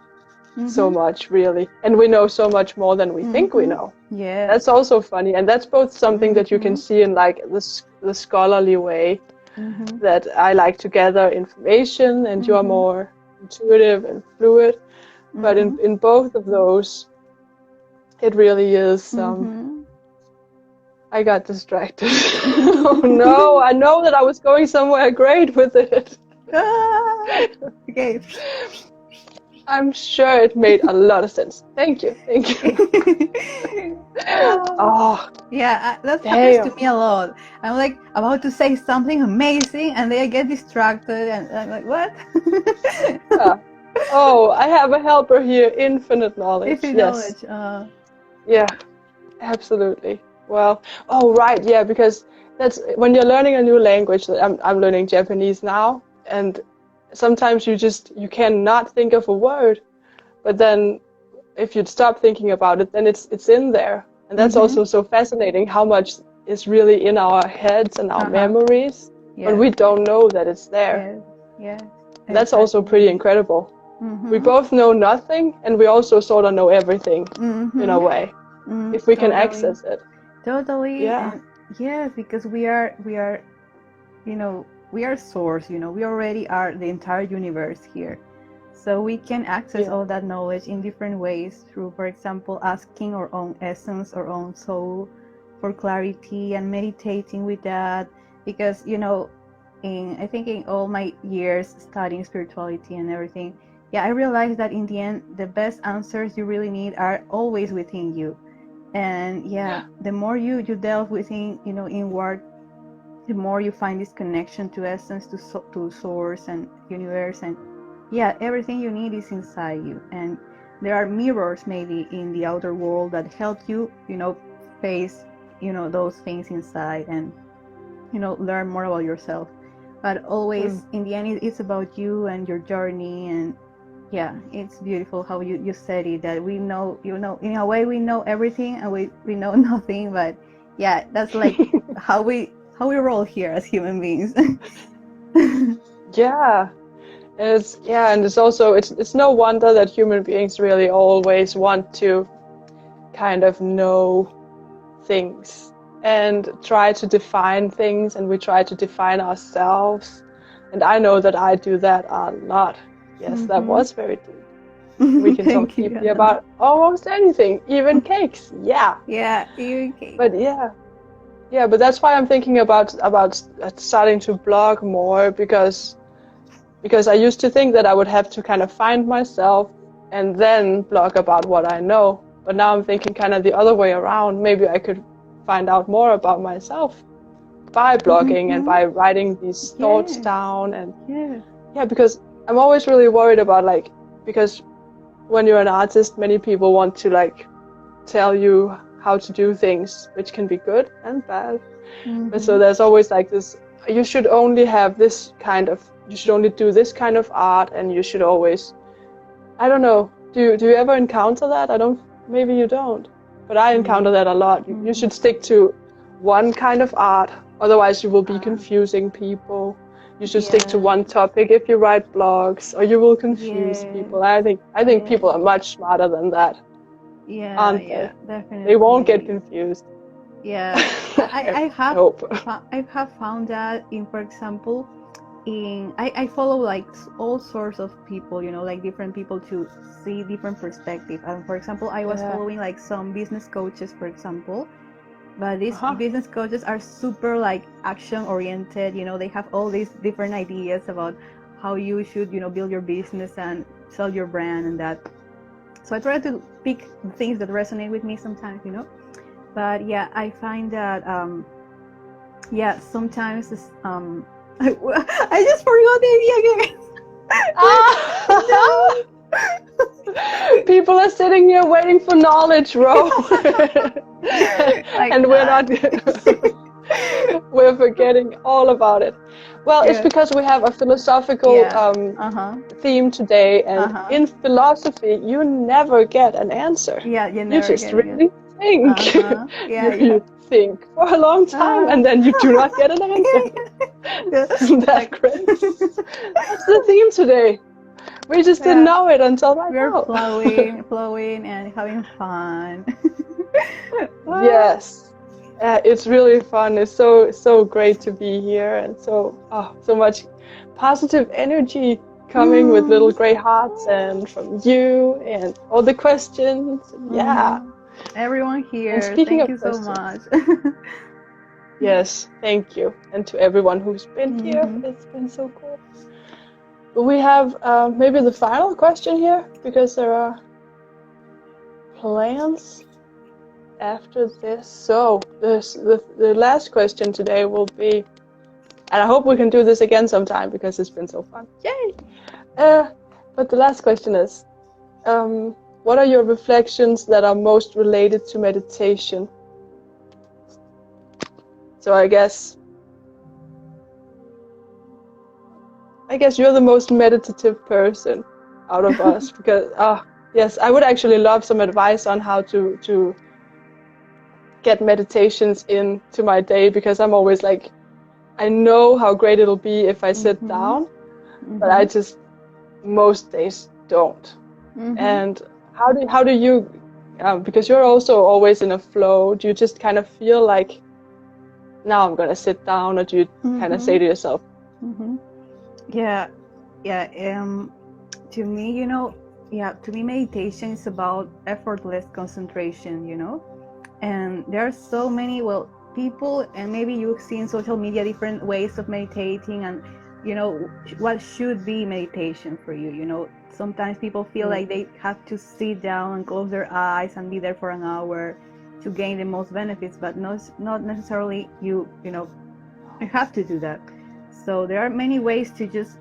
so Mm-hmm. much, really, and we know so much more than we think we Mm-hmm. know. Yes. That's also funny, and that's both something that you can Mm-hmm. see in like the scholarly way Mm-hmm. that I like to gather information, and you are Mm-hmm. more intuitive and fluid. But Mm-hmm. in both of those, it really is. Mm-hmm. I got distracted. Oh no! I know that I was going somewhere great with it. Ah, okay. I'm sure it made a lot of sense. Thank you. Thank you. Ah, Oh, yeah, that happens to damn. me a lot. I'm like about to say something amazing and then I get distracted and I'm like, what? Yeah. Oh, I have a helper here. Infinite If knowledge. you Yes. knowledge. Yeah, absolutely. Well, oh, right. Yeah, because that's when you're learning a new language. I'm learning Japanese now, and sometimes you cannot think of a word, but then if you'd stop thinking about it, then it's in there. And that's Mm-hmm. also so fascinating how much is really in our heads and our Uh-huh. memories, but Yes. we don't know that it's there. Yes. Yes. And that's also pretty Exactly. incredible. We Mm-hmm. both know nothing, and we also sort of know everything in a Mm-hmm. way, if we can Totally. access it. Totally. Yeah. And yes, because we are, we are source, we already are the entire universe here. So we can access Yeah. all that knowledge in different ways through, for example, asking our own essence, our own soul for clarity and meditating with that. Because, I think in all my years studying spirituality and everything, yeah, I realized that in the end, the best answers you really need are always within you. And yeah, the more you delve within, inward, the more you find this connection to essence, to source and universe, and yeah, everything you need is inside you. And there are mirrors maybe in the outer world that help you, face, those things inside, and learn more about yourself. But always in the end, it's about you and your journey. And yeah, it's beautiful how you said it, that we know, in a way we know everything and we know nothing. But yeah, that's like how we roll here as human beings. Yeah. And it's also it's no wonder that human beings really always want to kind of know things and try to define things, and we try to define ourselves. And I know that I do that a lot. Yes, that Mm-hmm. was very deep. We can talk Thank you. deeply about almost anything, even cakes. Yeah. Yeah, you okay. But but that's why I'm thinking about starting to blog more, because I used to think that I would have to kind of find myself and then blog about what I know. But now I'm thinking kind of the other way around. Maybe I could find out more about myself by blogging and by writing these thoughts down. And because I'm always really worried about, like, because when you're an artist, many people want to like tell you how to do things, which can be good and bad. But so there's always like this, you should only do this kind of art, and you should always, I don't know, do you ever encounter that? Maybe you don't, but I encounter that a lot. You should stick to one kind of art, otherwise you will be confusing people. You should stick to one topic if you write blogs, or you will confuse people. I think people are much smarter than that. Aren't they? Definitely. They won't get confused. Yeah, I have found that for example, I follow like all sorts of people, like different people to see different perspectives. And for example, I was following like some business coaches, for example, but these business coaches are super like action oriented. They have all these different ideas about how you should, build your business and sell your brand and that. So I try to pick things that resonate with me sometimes, But yeah, I find that sometimes I just forgot the idea again. No. People are sitting here waiting for knowledge, Ro. And we're not. We're forgetting all about it. Well, it's because we have a philosophical theme today, and in philosophy, you never get an answer. Yeah, you You never just get really think. You think for a long time, and then you do not get an answer. Isn't that great? That's the theme today. We just didn't know it until right now. We're flowing and having fun. Yes. It's really fun. It's so great to be here, and so much positive energy coming with little gray hearts, and from you and all the questions. Yeah. Everyone here, thank you so much. Yes, thank you. And to everyone who's been here, it's been so cool. We have maybe the final question here, because there are plans after this. So the last question today will be, and I hope we can do this again sometime because it's been so fun. Yay! But the last question is, what are your reflections that are most related to meditation? So I guess you're the most meditative person out of us, because yes, I would actually love some advice on how to get meditations into my day, because I'm always like, I know how great it'll be if I sit down, but I just most days don't. And how do you, because you're also always in a flow, do you just kind of feel like, now I'm gonna sit down, or do you kind of say to yourself? Yeah. To me, to me, meditation is about effortless concentration, and there are so many, people, and maybe you've seen social media, different ways of meditating, and what should be meditation for you. Sometimes people feel like they have to sit down and close their eyes and be there for an hour to gain the most benefits, but not necessarily you have to do that. So there are many ways to just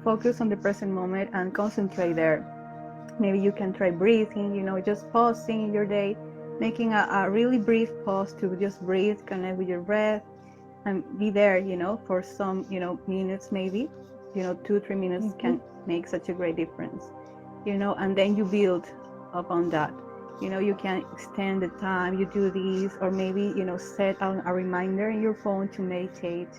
focus on the present moment and concentrate there. Maybe you can try breathing, just pausing in your day, making a really brief pause to just breathe, connect with your breath, and be there, for some, minutes, maybe, 2-3 minutes can make such a great difference, and then you build upon that. You can extend the time you do this, or maybe, set a reminder in your phone to meditate.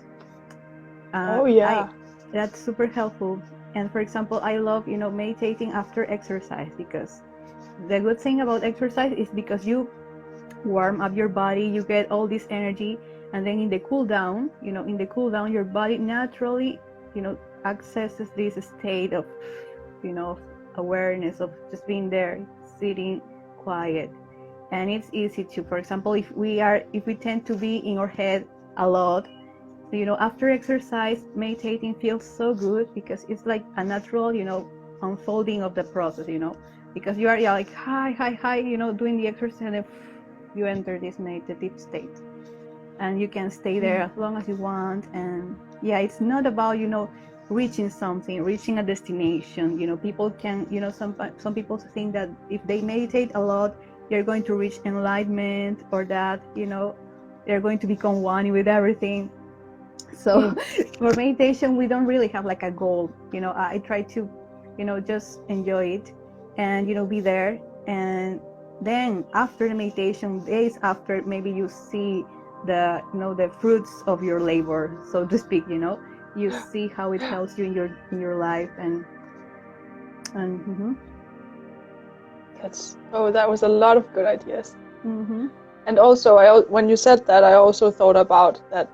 That's super helpful. And for example, I love, meditating after exercise, because the good thing about exercise is because you warm up your body, you get all this energy, and then in the cool down, your body naturally, accesses this state of, awareness, of just being there, sitting quiet. And it's easy to, for example, if we tend to be in our head a lot, after exercise, meditating feels so good, because it's like a natural, unfolding of the process, because you are like hi, doing the exercise, and then you enter this meditative state, and you can stay there as long as you want. And it's not about reaching a destination. People can, some people think that if they meditate a lot, they're going to reach enlightenment, or that they're going to become one with everything. So for meditation, we don't really have like a goal. I try to just enjoy it, and be there. And then after the meditation, days after, maybe you see the the fruits of your labor, so to speak. You see how it helps you in your life. And that was a lot of good ideas. And also, when you said that, I also thought about that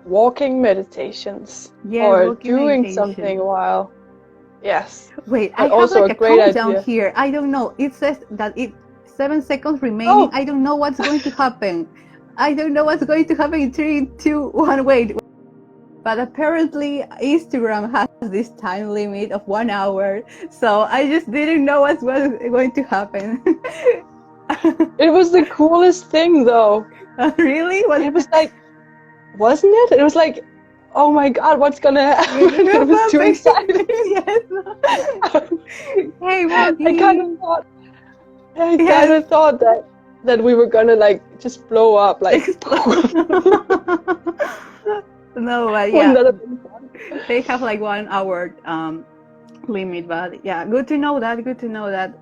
walking meditations, or doing something while. Yes. Wait, I have like a countdown here. I don't know. It says that 7 seconds remaining. I don't know what's going to happen. In 3, 2, 1. Wait. But apparently Instagram has this time limit of 1 hour, so I just didn't know what was going to happen. It was the coolest thing, though. Really? It was like, wasn't it? It was like, oh my God, what's gonna happen? It was too exciting. Yes. Hey, well, I kind of thought that that we were gonna like just blow up, like. No, but yeah, Wouldn't that have been fun? they have like 1 hour limit, but yeah, good to know that. Good to know that.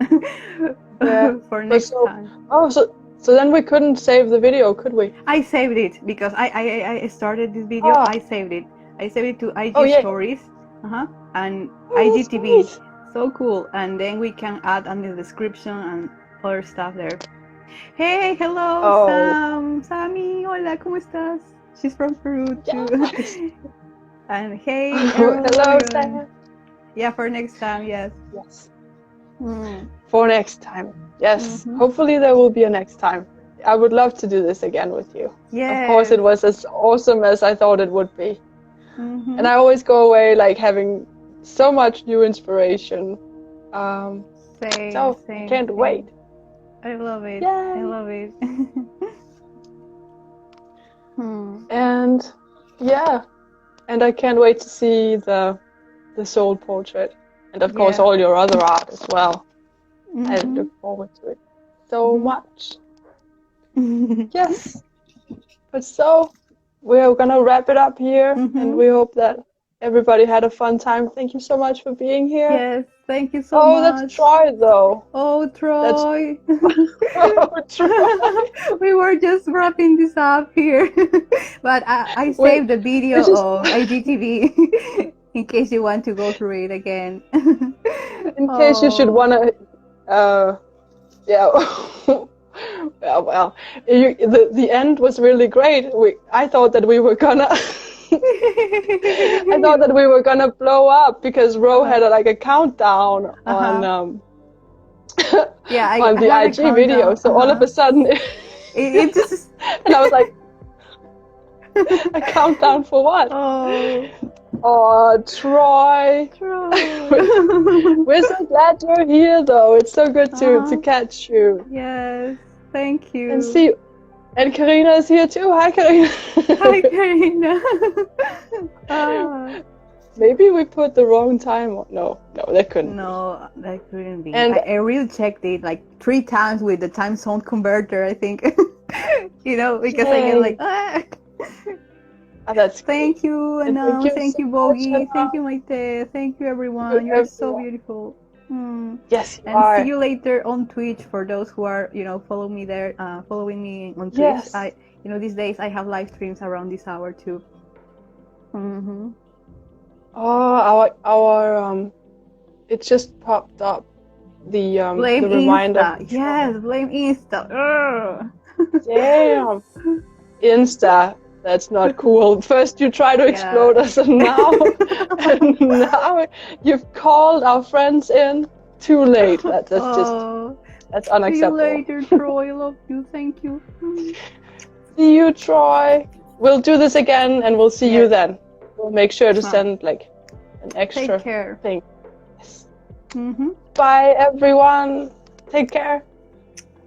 Yeah. For next time. Oh, so then we couldn't save the video, could we? I saved it because I started this video. Oh. I saved it. I saved it to IG Yeah. Stories, and Oh, IGTV. nice. So cool. And then we can add on the description and other stuff there. Hey, hello, Sam. Sammy, hola, ¿cómo estás? She's from Peru too. Yes. And hey, hello, Sam. Yeah, for next time, yes. Yes. Mm. For next time. Yes. Hopefully there will be a next time. I would love to do this again with you. Yeah. Of course, it was as awesome as I thought it would be. And I always go away like having so much new inspiration. Same. Can't wait. I love it. Yay. I love it. And yeah, and I can't wait to see the soul portrait, and of course all your other art as well. I look forward to it so much. Yes, but so we're gonna wrap it up here, and we hope that everybody had a fun time. Thank you so much for being here. Yes, thank you so much. Oh, that's Troy though. Oh, Troy. Oh, Troy. We were just wrapping this up here, but I saved the video of IGTV in case you want to go through it again. In case you should wanna, well, the end was really great. I thought that we were gonna. I thought that we were gonna blow up because Ro had a countdown on on the IG video. So all of a sudden, it just and I was like, a countdown for what? Oh, Troy. We're so glad you're here, though. It's so good to catch you. Yes, thank you. And see. And Karina is here too. Hi, Karina. Hi, Karina. Maybe we put the wrong time on. No, that couldn't. No, that couldn't be. And I really checked it like 3 times with the time zone converter, I think. Because I get like, that's thank you, Anna. Thank you, Bogi. Thank you, Maite. Thank you, everyone. You're so beautiful. Yes, you and are. See you later on Twitch for those who are, following me there, following me on Twitch. Yes. These days I have live streams around this hour too. Oh, our it just popped up. The blame the reminder. Insta. Yes, blame Insta. Damn. Insta. That's not cool. First you try to explode us, and now you've called our friends in. Too late. That's unacceptable. See you later, Troy. I love you. Thank you. See you, Troy. We'll do this again, and we'll see you then. We'll make sure to send like an extra thing. Yes. Bye, everyone. Take care.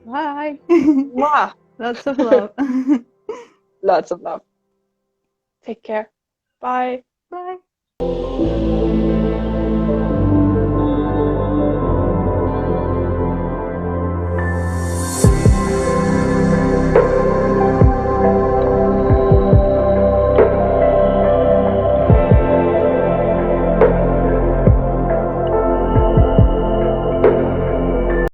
Bye. Mwah. Lots of love. Lots of love. Take care. Bye. Bye.